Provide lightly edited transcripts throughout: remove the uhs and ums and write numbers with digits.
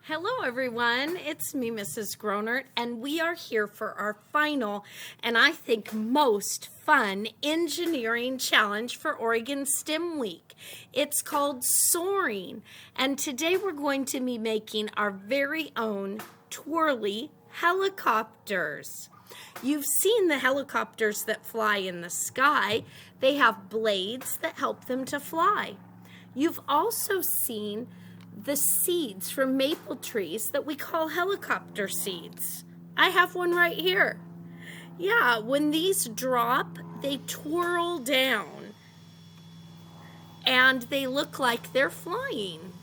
Hello everyone, it's me, Mrs. Gronert, and we are here for our final and I think most fun engineering challenge for Oregon STEM Week. It's called Soaring, and today we're going to be making our very own twirly helicopters. You've seen the helicopters that fly in the sky. They have blades that help them to fly. You've also seen the seeds from maple trees that we call helicopter seeds. I have one right here. Yeah, when these drop, they twirl down and they look like they're flying.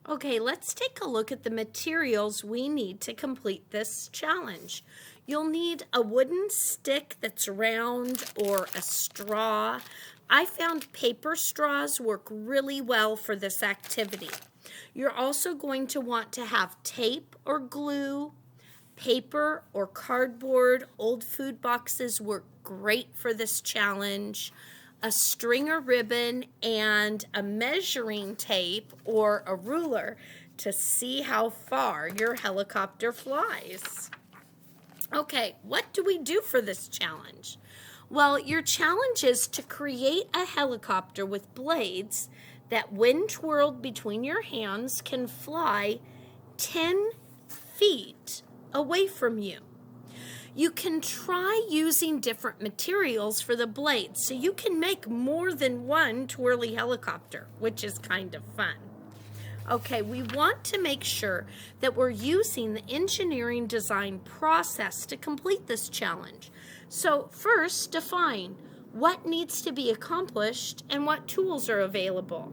Okay, let's take a look at the materials we need to complete this challenge. You'll need a wooden stick that's round or a straw. I found paper straws work really well for this activity. You're also going to want to have tape or glue, paper or cardboard. Old food boxes work great for this challenge. A string or ribbon and a measuring tape or a ruler to see how far your helicopter flies. Okay, what do we do for this challenge? Well, your challenge is to create a helicopter with blades that, when twirled between your hands, can fly 10 feet away from you. You can try using different materials for the blades, so you can make more than one twirly helicopter, which is kind of fun. Okay, we want to make sure that we're using the engineering design process to complete this challenge. So first, define what needs to be accomplished and what tools are available.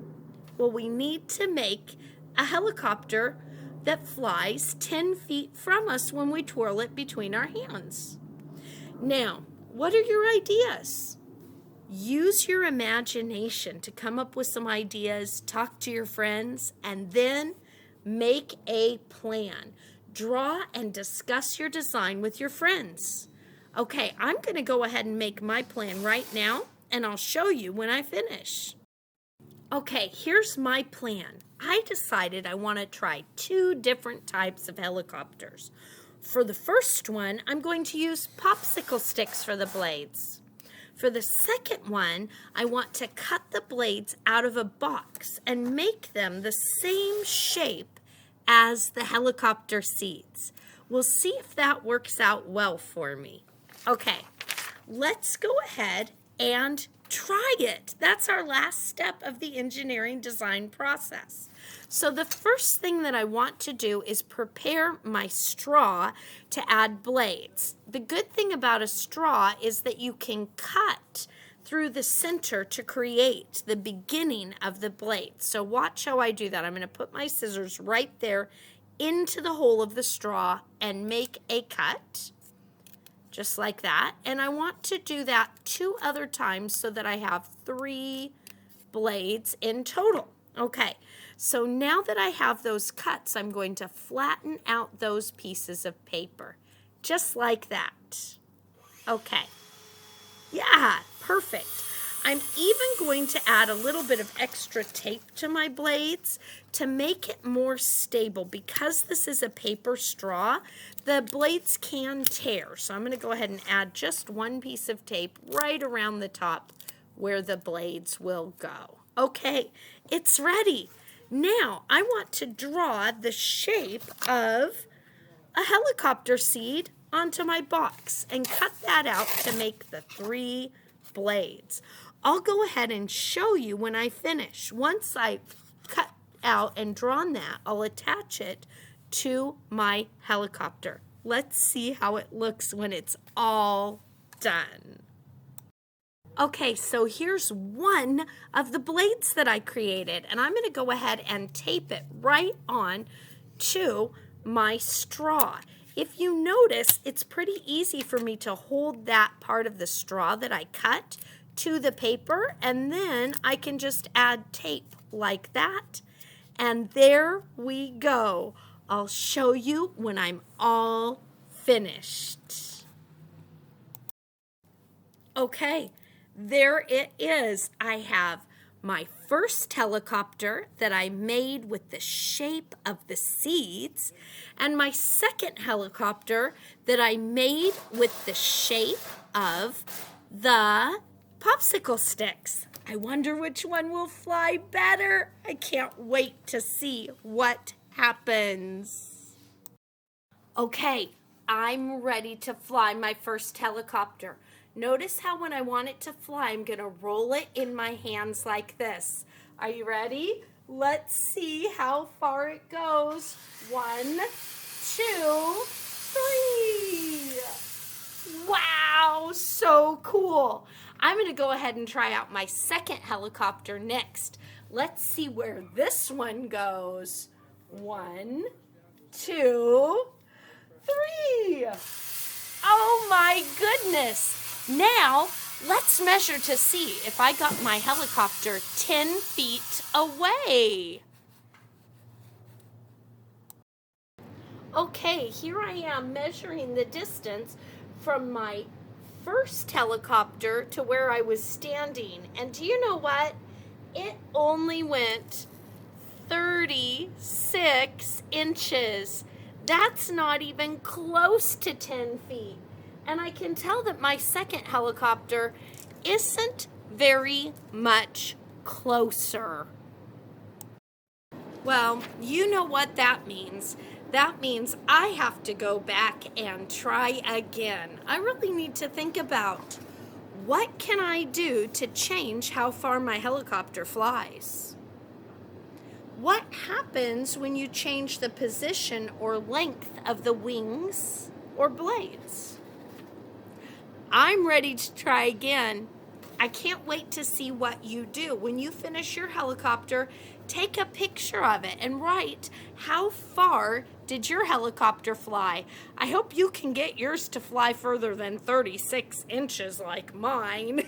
Well, we need to make a helicopter that flies 10 feet from us when we twirl it between our hands. Now, what are your ideas? Use your imagination to come up with some ideas, talk to your friends, and then make a plan. Draw and discuss your design with your friends. Okay, I'm going to go ahead and make my plan right now, and I'll show you when I finish. Okay, here's my plan. I decided I want to try 2 different types of helicopters. For the first one, I'm going to use popsicle sticks for the blades. For the second one, I want to cut the blades out of a box and make them the same shape as the helicopter seeds. We'll see if that works out well for me. Okay, let's go ahead and try it. That's our last step of the engineering design process. So the first thing that I want to do is prepare my straw to add blades. The good thing about a straw is that you can cut through the center to create the beginning of the blade. So watch how I do that. I'm going to put my scissors right there into the hole of the straw and make a cut. Just like that. And I want to do that 2 other times so that I have 3 blades in total. Okay, so now that I have those cuts, I'm going to flatten out those pieces of paper. Just like that. Okay. Yeah, perfect. I'm even going to add a little bit of extra tape to my blades to make it more stable. Because this is a paper straw, the blades can tear. So I'm going to go ahead and add just 1 piece of tape right around the top where the blades will go. Okay, it's ready. Now I want to draw the shape of a helicopter seed onto my box and cut that out to make the 3 blades. I'll go ahead and show you when I finish. Once I've cut out and drawn that, I'll attach it to my helicopter. Let's see how it looks when it's all done. Okay, so here's one of the blades that I created, and I'm going to go ahead and tape it right on to my straw. If you notice, it's pretty easy for me to hold that part of the straw that I cut to the paper, and then I can just add tape like that, and there we go. I'll show you when I'm all finished. Okay, there it is. I have my first helicopter that I made with the shape of the seeds, and my second helicopter that I made with the shape of the popsicle sticks. I wonder which one will fly better. I can't wait to see what happens. Okay, I'm ready to fly my first helicopter. Notice how when I want it to fly, I'm going to roll it in my hands like this. Are you ready? Let's see how far it goes. 1, 2, 3. Wow, so cool. I'm going to go ahead and try out my second helicopter next. Let's see where this one goes. 1, 2, 3. Oh my goodness. Now, let's measure to see if I got my helicopter 10 feet away. Okay, here I am measuring the distance from my first helicopter to where I was standing. And do you know what? It only went 36 inches. That's not even close to 10 feet. And I can tell that my second helicopter isn't very much closer. Well, you know what that means. That means I have to go back and try again. I really need to think about what can I do to change how far my helicopter flies? What happens when you change the position or length of the wings or blades? I'm ready to try again. I can't wait to see what you do. When you finish your helicopter, take a picture of it and write how far did your helicopter fly. I hope you can get yours to fly further than 36 inches like mine.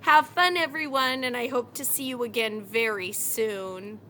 Have fun, everyone, and I hope to see you again very soon.